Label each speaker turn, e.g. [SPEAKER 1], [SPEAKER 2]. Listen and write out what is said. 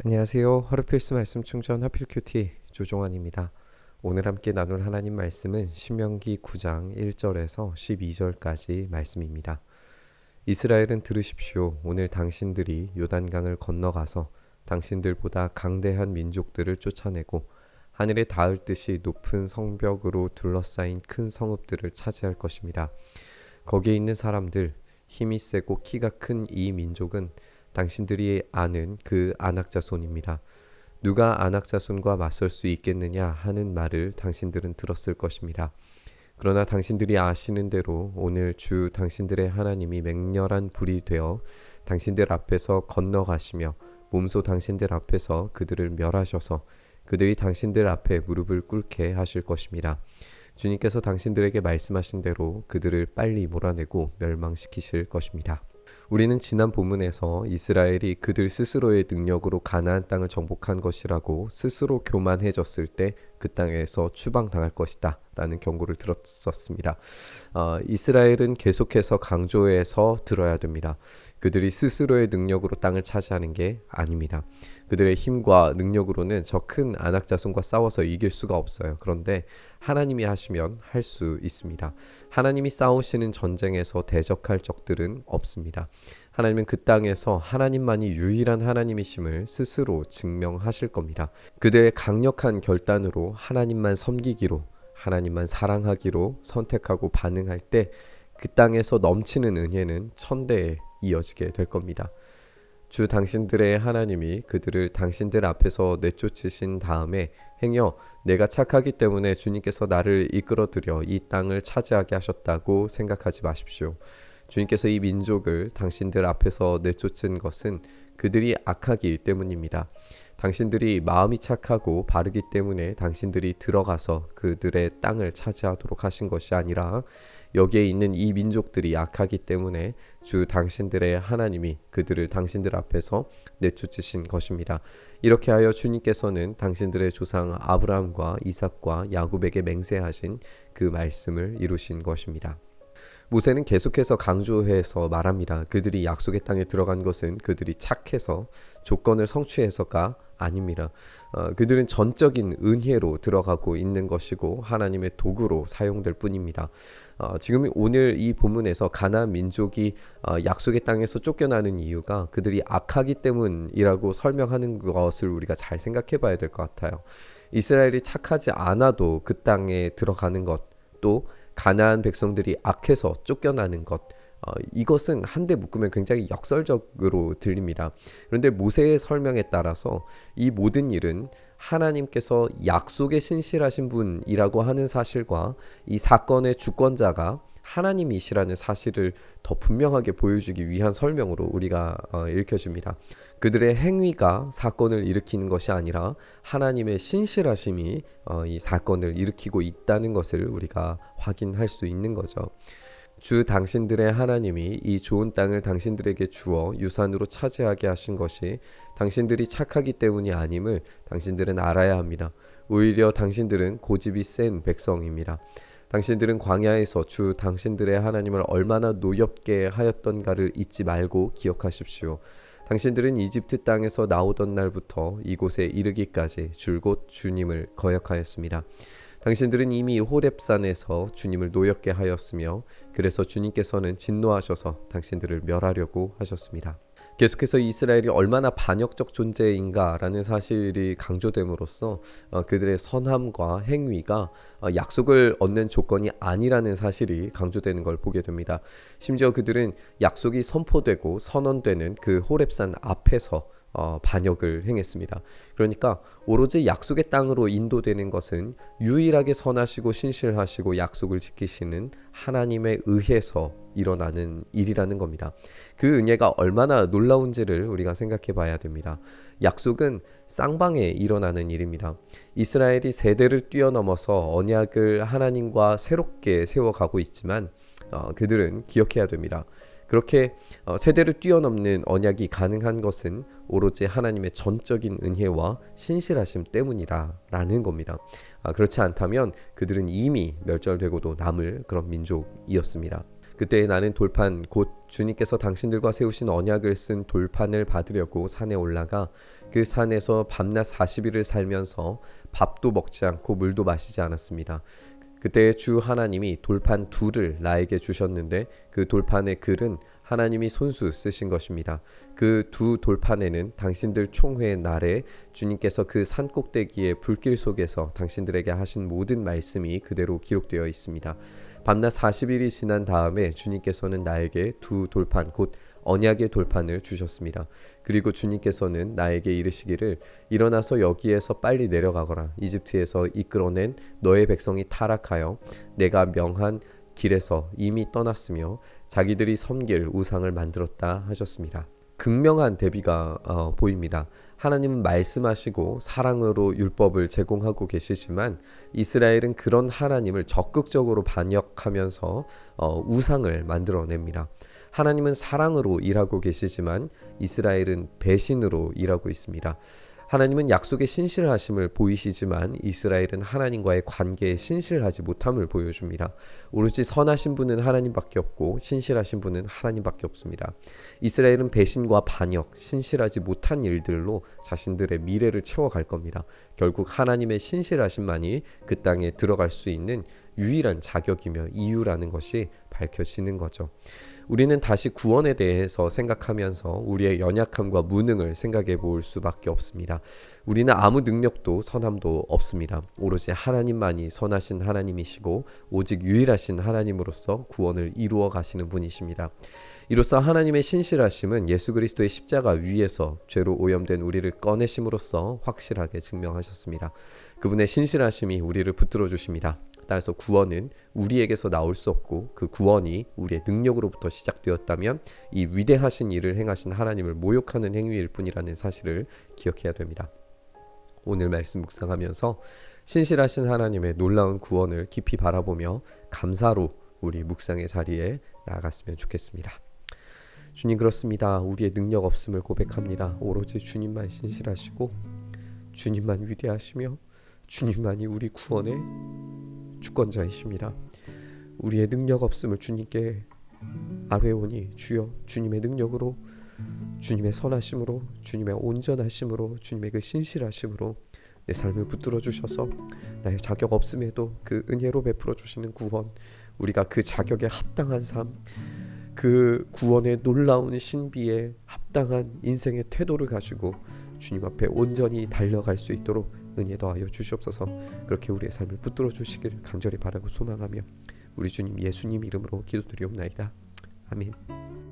[SPEAKER 1] 안녕하세요. 하루 필수 말씀 충전 하필 큐티 조종환입니다. 오늘 함께 나눌 하나님 말씀은 신명기 9장 1절에서 12절까지 말씀입니다. 이스라엘은 들으십시오. 오늘 당신들이 요단강을 건너가서 당신들보다 강대한 민족들을 쫓아내고 하늘에 닿을 듯이 높은 성벽으로 둘러싸인 큰 성읍들을 차지할 것입니다. 거기에 있는 사람들, 힘이 세고 키가 큰 이 민족은 당신들이 아는 그 안악자손입니다. 누가 안악자손과 맞설 수 있겠느냐 하는 말을 당신들은 들었을 것입니다. 그러나 당신들이 아시는 대로 오늘 주 당신들의 하나님이 맹렬한 불이 되어 당신들 앞에서 건너가시며 몸소 당신들 앞에서 그들을 멸하셔서 그들이 당신들 앞에 무릎을 꿇게 하실 것입니다. 주님께서 당신들에게 말씀하신 대로 그들을 빨리 몰아내고 멸망시키실 것입니다. 우리는 지난 본문에서 이스라엘이 그들 스스로의 능력으로 가나안 땅을 정복한 것이라고 스스로 교만해졌을 때 그 땅에서 추방당할 것이다 라는 경고를 들었었습니다. 이스라엘은 계속해서 강조해서 들어야 됩니다. 그들이 스스로의 능력으로 땅을 차지하는 게 아닙니다. 그들의 힘과 능력으로는 저 큰 안악자손과 싸워서 이길 수가 없어요. 그런데 하나님이 하시면 할 수 있습니다. 하나님이 싸우시는 전쟁에서 대적할 적들은 없습니다. 하나님은 그 땅에서 하나님만이 유일한 하나님이심을 스스로 증명하실 겁니다. 그들의 강력한 결단으로 하나님만 섬기기로, 하나님만 사랑하기로 선택하고 반응할 때 그 땅에서 넘치는 은혜는 천대에 이어지게 될 겁니다. 주 당신들의 하나님이 그들을 당신들 앞에서 내쫓으신 다음에 행여 내가 착하기 때문에 주님께서 나를 이끌어들여 이 땅을 차지하게 하셨다고 생각하지 마십시오. 주님께서 이 민족을 당신들 앞에서 내쫓은 것은 그들이 악하기 때문입니다. 당신들이 마음이 착하고 바르기 때문에 당신들이 들어가서 그들의 땅을 차지하도록 하신 것이 아니라 여기에 있는 이 민족들이 악하기 때문에 주 당신들의 하나님이 그들을 당신들 앞에서 내쫓으신 것입니다. 이렇게 하여 주님께서는 당신들의 조상 아브라함과 이삭과 야곱에게 맹세하신 그 말씀을 이루신 것입니다. 모세는 계속해서 강조해서 말합니다. 그들이 약속의 땅에 들어간 것은 그들이 착해서 조건을 성취해서가 아닙니다. 그들은 전적인 은혜로 들어가고 있는 것이고 하나님의 도구로 사용될 뿐입니다. 지금 오늘 이 본문에서 가나안 민족이 약속의 땅에서 쫓겨나는 이유가 그들이 악하기 때문이라고 설명하는 것을 우리가 잘 생각해 봐야 될 것 같아요. 이스라엘이 착하지 않아도 그 땅에 들어가는 것, 또 가나안 백성들이 악해서 쫓겨나는 것, 이것은 한데 묶으면 굉장히 역설적으로 들립니다. 그런데 모세의 설명에 따라서 이 모든 일은 하나님께서 약속에 신실하신 분이라고 하는 사실과 이 사건의 주권자가 하나님이시라는 사실을 더 분명하게 보여주기 위한 설명으로 우리가 읽혀줍니다. 그들의 행위가 사건을 일으키는 것이 아니라 하나님의 신실하심이 이 사건을 일으키고 있다는 것을 우리가 확인할 수 있는 거죠. 주 당신들의 하나님이 이 좋은 땅을 당신들에게 주어 유산으로 차지하게 하신 것이 당신들이 착하기 때문이 아님을 당신들은 알아야 합니다. 오히려 당신들은 고집이 센 백성입니다. 당신들은 광야에서 주 당신들의 하나님을 얼마나 노엽게 하였던가를 잊지 말고 기억하십시오. 당신들은 이집트 땅에서 나오던 날부터 이곳에 이르기까지 줄곧 주님을 거역하였습니다. 당신들은 이미 호렙산에서 주님을 노엽게 하였으며 그래서 주님께서는 진노하셔서 당신들을 멸하려고 하셨습니다. 계속해서 이스라엘이 얼마나 반역적 존재인가라는 사실이 강조됨으로써 그들의 선함과 행위가 약속을 얻는 조건이 아니라는 사실이 강조되는 걸 보게 됩니다. 심지어 그들은 약속이 선포되고 선언되는 그 호렙산 앞에서 반역을 행했습니다. 그러니까 오로지 약속의 땅으로 인도되는 것은 유일하게 선하시고 신실하시고 약속을 지키시는 하나님에 의해서 일어나는 일이라는 겁니다. 그 은혜가 얼마나 놀라운지를 우리가 생각해 봐야 됩니다. 약속은 쌍방에 일어나는 일입니다. 이스라엘이 세대를 뛰어넘어서 언약을 하나님과 새롭게 세워가고 있지만 그들은 기억해야 됩니다. 그렇게 세대를 뛰어넘는 언약이 가능한 것은 오로지 하나님의 전적인 은혜와 신실하심 때문이라는 겁니다. 그렇지 않다면 그들은 이미 멸절되고도 남을 그런 민족이었습니다. 그때 나는 돌판 곧 주님께서 당신들과 세우신 언약을 쓴 돌판을 받으려고 산에 올라가 그 산에서 밤낮 40일을 살면서 밥도 먹지 않고 물도 마시지 않았습니다. 그때 주 하나님이 돌판 둘을 나에게 주셨는데 그 돌판의 글은 하나님이 손수 쓰신 것입니다. 그 두 돌판에는 당신들 총회의 날에 주님께서 그 산 꼭대기의 불길 속에서 당신들에게 하신 모든 말씀이 그대로 기록되어 있습니다. 밤낮 40일이 지난 다음에 주님께서는 나에게 두 돌판 곧 언약의 돌판을 주셨습니다. 그리고 주님께서는 나에게 이르시기를 일어나서 여기에서 빨리 내려가거라. 이집트에서 이끌어낸 너의 백성이 타락하여 내가 명한 길에서 이미 떠났으며 자기들이 섬길 우상을 만들었다 하셨습니다. 극명한 대비가 보입니다. 하나님은 말씀하시고 사랑으로 율법을 제공하고 계시지만 이스라엘은 그런 하나님을 적극적으로 반역하면서 우상을 만들어냅니다. 하나님은 사랑으로 일하고 계시지만 이스라엘은 배신으로 일하고 있습니다. 하나님은 약속의 신실하심을 보이시지만 이스라엘은 하나님과의 관계에 신실하지 못함을 보여줍니다. 오로지 선하신 분은 하나님밖에 없고 신실하신 분은 하나님밖에 없습니다. 이스라엘은 배신과 반역, 신실하지 못한 일들로 자신들의 미래를 채워갈 겁니다. 결국 하나님의 신실하심만이 그 땅에 들어갈 수 있는 유일한 자격이며 이유라는 것이 밝혀지는 거죠. 우리는 다시 구원에 대해서 생각하면서 우리의 연약함과 무능을 생각해 볼 수밖에 없습니다. 우리는 아무 능력도 선함도 없습니다. 오로지 하나님만이 선하신 하나님이시고 오직 유일하신 하나님으로서 구원을 이루어 가시는 분이십니다. 이로써 하나님의 신실하심은 예수 그리스도의 십자가 위에서 죄로 오염된 우리를 꺼내심으로써 확실하게 증명하셨습니다. 그분의 신실하심이 우리를 붙들어 주십니다. 따라서 구원은 우리에게서 나올 수 없고 그 구원이 우리의 능력으로부터 시작되었다면 이 위대하신 일을 행하신 하나님을 모욕하는 행위일 뿐이라는 사실을 기억해야 됩니다. 오늘 말씀 묵상하면서 신실하신 하나님의 놀라운 구원을 깊이 바라보며 감사로 우리 묵상의 자리에 나아갔으면 좋겠습니다. 주님, 그렇습니다. 우리의 능력 없음을 고백합니다. 오로지 주님만 신실하시고 주님만 위대하시며 주님만이 우리 구원의 주권자이십니다. 우리의 능력 없음을 주님께 아뢰오니 주여 주님의 능력으로, 주님의 선하심으로, 주님의 온전하심으로, 주님의 그 신실하심으로 내 삶을 붙들어 주셔서 나의 자격 없음에도 그 은혜로 베풀어 주시는 구원, 우리가 그 자격에 합당한 삶, 그 구원의 놀라운 신비에 합당한 인생의 태도를 가지고 주님 앞에 온전히 달려갈 수 있도록 은혜 더하여 주시옵소서. 그렇게 우리의 삶을 붙들어 주시길 간절히 바라고 소망하며 우리 주님 예수님 이름으로 기도드리옵나이다. 아멘.